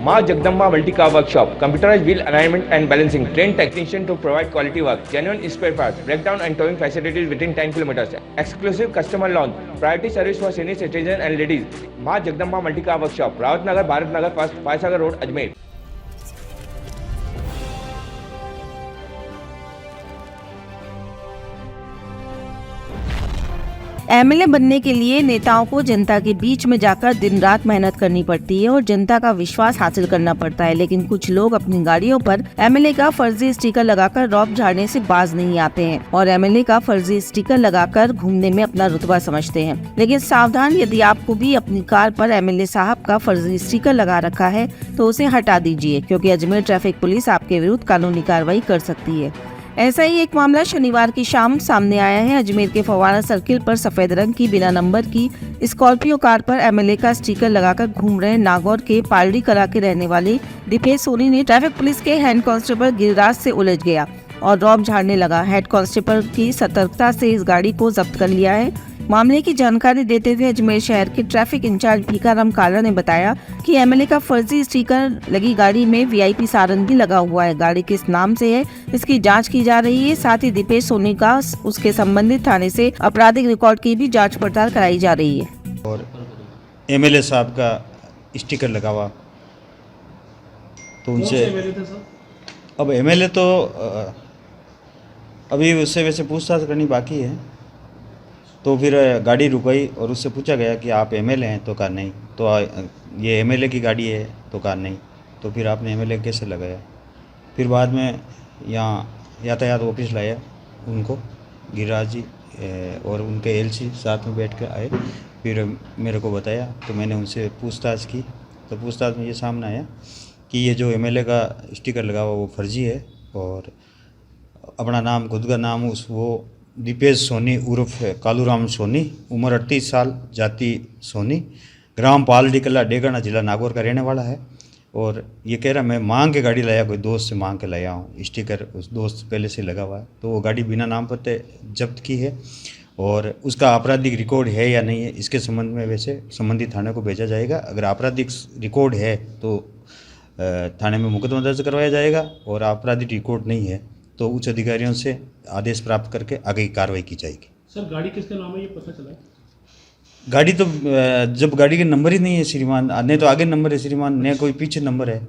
Ma Jagdamba Multi-Car Workshop, computerized wheel alignment and balancing, trained technician to provide quality work, genuine spare parts, breakdown and towing facilities within 10 kilometers, exclusive customer lounge, priority service for senior citizens and ladies. Ma Jagdamba Multi-Car Workshop, Rawat Nagar, Bharat Nagar, First, Faisagar Road, Ajmer. MLA बनने के लिए नेताओं को जनता के बीच में जाकर दिन रात मेहनत करनी पड़ती है और जनता का विश्वास हासिल करना पड़ता है, लेकिन कुछ लोग अपनी गाड़ियों पर एमएलए का फर्जी स्टिकर लगाकर रौब झाड़ने से बाज नहीं आते हैं और एमएलए का फर्जी स्टिकर लगाकर घूमने में अपना रुतबा समझते हैं। लेकिन सावधान, यदि आपको भी अपनी कार पर एमएलए साहब का फर्जी स्टिकर लगा रखा है तो उसे हटा दीजिए, क्योंकि अजमेर ट्रैफिक पुलिस आपके विरुद्ध कानूनी कार्रवाई कर सकती है। ऐसा ही एक मामला शनिवार की शाम सामने आया है। अजमेर के फवारा सर्किल पर सफेद रंग की बिना नंबर की स्कॉर्पियो कार पर एमएलए का स्टिकर लगाकर घूम रहे नागौर के पालड़ी कला के रहने वाले दीपेश सोनी ने ट्रैफिक पुलिस के हेड कांस्टेबल गिरिराज से उलझ गया और रौब झाड़ने लगा। हेड कांस्टेबल की सतर्कता से इस गाड़ी को जब्त कर लिया है। मामले की जानकारी देते हुए अजमेर शहर के ट्रैफिक इंचार्ज भीखाराम काला ने बताया कि एमएलए का फर्जी स्टिकर लगी गाड़ी में वीआईपी सारन भी लगा हुआ है। गाड़ी किस नाम से है, इसकी जांच की जा रही है। साथ ही दीपेश सोनी का उसके संबंधित थाने से आपराधिक रिकॉर्ड की भी जांच पड़ताल कराई जा रही है। और एमएलए साहब का स्टिकर लगा हुआ, तो उनसे अब एमएलए तो अभी उससे वैसे पूछताछ करनी बाकी है। तो फिर गाड़ी रुकाई और उससे पूछा गया कि आप एमएलए हैं, तो कहा नहीं। तो ये एमएलए की गाड़ी है, तो कहा नहीं। तो फिर आपने एमएलए कैसे लगाया? फिर बाद में यहाँ यातायात ऑफिस लाया उनको, गिरिराज जी और उनके एलसी साथ में बैठ कर आए। फिर मेरे को बताया, तो मैंने उनसे पूछताछ की। तो पूछताछ में ये सामने आया कि ये जो एमएलए का स्टिकर लगा हुआ वो फर्जी है और अपना नाम, खुद का नाम वो दीपेश सोनी उर्फ कालूराम सोनी, उम्र 38 साल, जाति सोनी, ग्राम पालड़ी कला, डेगाना, जिला नागौर का रहने वाला है। और ये कह रहा मैं मांग के गाड़ी लाया, कोई दोस्त से मांग के लाया हूँ, स्टिकर उस दोस्त पहले से लगा हुआ है। तो वो गाड़ी बिना नाम पते जब्त की है और उसका आपराधिक रिकॉर्ड है या नहीं है, इसके संबंध में वैसे संबंधित थाने को भेजा जाएगा। अगर आपराधिक रिकॉर्ड है तो थाने में मुकदमा दर्ज करवाया जाएगा और आपराधिक रिकॉर्ड नहीं है तो उच्च अधिकारियों से आदेश प्राप्त करके आगे की कार्रवाई की जाएगी। सर गाड़ी किसके नाम है ये पता चला है? गाड़ी तो जब गाड़ी के नंबर ही नहीं है श्रीमान, नहीं तो आगे नंबर है श्रीमान, न कोई पीछे नंबर है।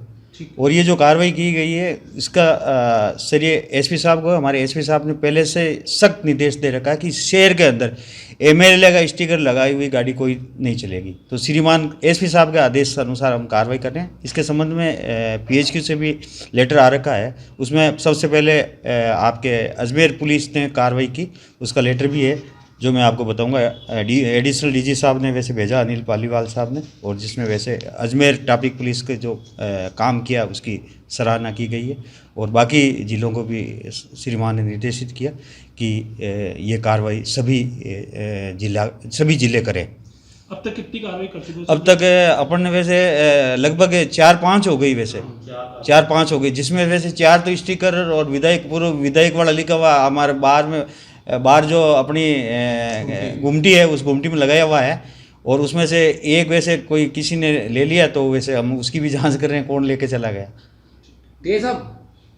और ये जो कार्रवाई की गई है इसका सर ये एसपी साहब को, हमारे एसपी साहब ने पहले से सख्त निर्देश दे रखा है कि शहर के अंदर एमएलए का स्टिकर लगाई हुई गाड़ी कोई नहीं चलेगी। तो श्रीमान एसपी साहब के आदेश अनुसार हम कार्रवाई कर रहे हैं। इसके संबंध में पीएचक्यू से भी लेटर आ रखा है, उसमें सबसे पहले आपके अजमेर पुलिस ने कार्रवाई की, उसका लेटर भी है जो मैं आपको बताऊंगा। एडिशनल डीजी साहब ने वैसे भेजा, अनिल पालीवाल साहब ने, और जिसमें वैसे अजमेर ट्रैफिक पुलिस के जो काम किया उसकी सराहना की गई है। और बाकी जिलों को भी श्रीमान ने निर्देशित किया कि ये कार्रवाई सभी जिले करें। अब तक कितनी कार्रवाई कर चुके? अब तक अपन ने वैसे लगभग 4-5 हो गई, वैसे 4-5 हो गई, जिसमें वैसे 4 तो स्टिकर और विधायक, पूर्व विधायक वाला लिखा हुआ हमारे बाहर जो अपनी गुमटी है उस गुमटी में लगाया हुआ है। और उसमें से एक वैसे कोई किसी ने ले लिया, तो वैसे हम उसकी भी जांच कर रहे हैं कौन लेके चला गया। ये साहब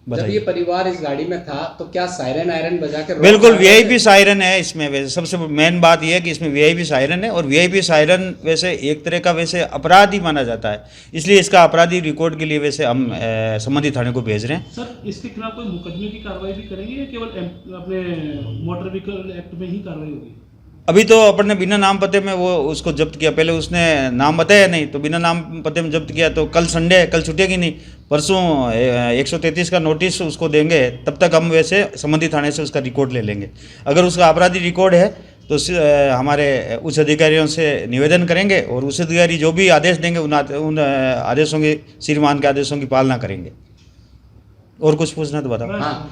जब ये परिवार इस गाड़ी में था तो क्या सायरन आयरन बजा कर? बिल्कुल वीआईपी सायरन है इसमें। वैसे सबसे मेन बात यह है कि इसमें वीआईपी सायरन है और वीआईपी सायरन वैसे एक तरह का वैसे अपराध ही माना जाता है, इसलिए इसका आपराधिक रिकॉर्ड के लिए वैसे हम संबंधित थाने को भेज रहे हैं। सर इसके खिलाफ कोई मुकदमे की कार्रवाई भी करेंगे या केवल अपने मोटर व्हीकल एक्ट में ही कार्रवाई होगी? अभी तो अपन ने बिना नाम पते में वो उसको जब्त किया, पहले उसने नाम बताया नहीं तो बिना नाम पते में जब्त किया। तो कल संडे है, कल छुटेगी नहीं, परसों 133 का नोटिस उसको देंगे, तब तक हम वैसे संबंधित थाने से उसका रिकॉर्ड ले लेंगे। अगर उसका आपराधिक रिकॉर्ड है तो हमारे उच्च अधिकारियों से निवेदन करेंगे और उच्च अधिकारी जो भी आदेश देंगे उन आदेशों के, श्रीमान के आदेशों की पालना करेंगे। और कुछ पूछना तो बताओ। हाँ,